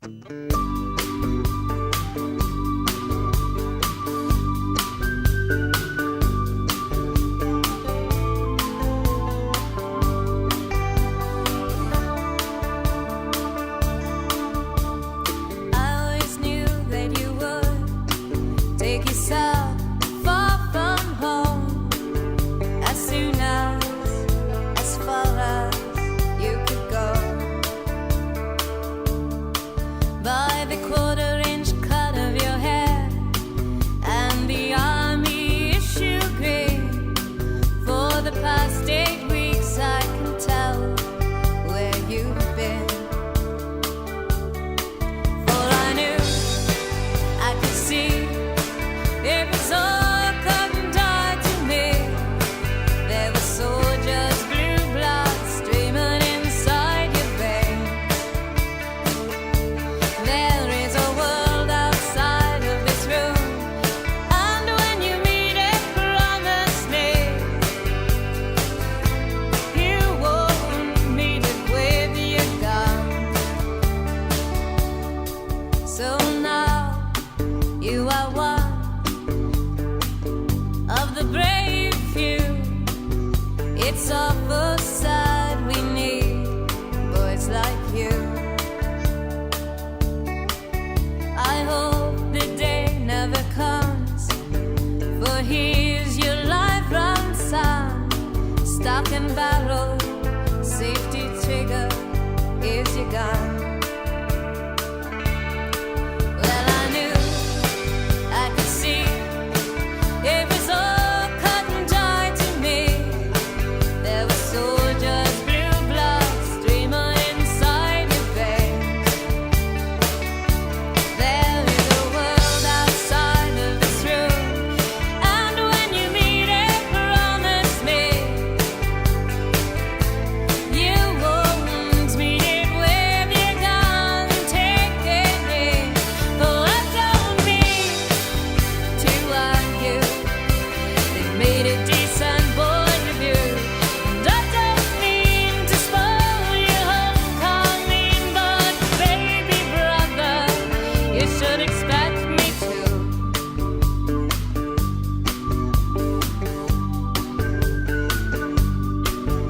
So now you are one of the brave few. It's awful sad we need boys like you. I hope the day never comes, for here's your lifelong son. Stock and barrel, safety trigger, here's your gun.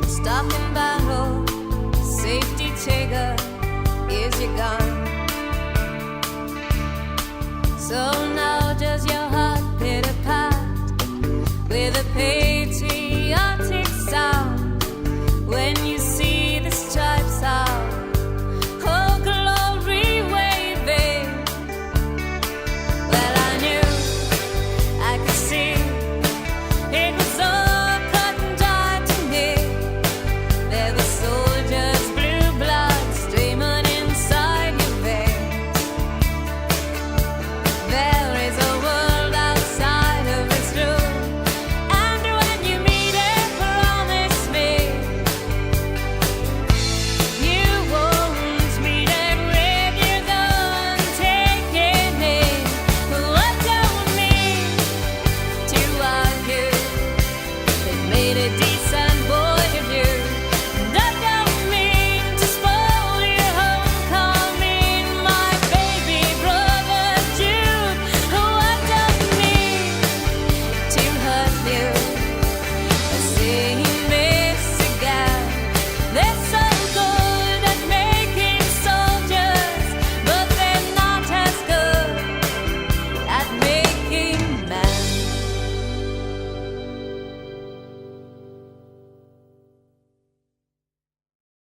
Stock and barrel, safety trigger, here's your gun. So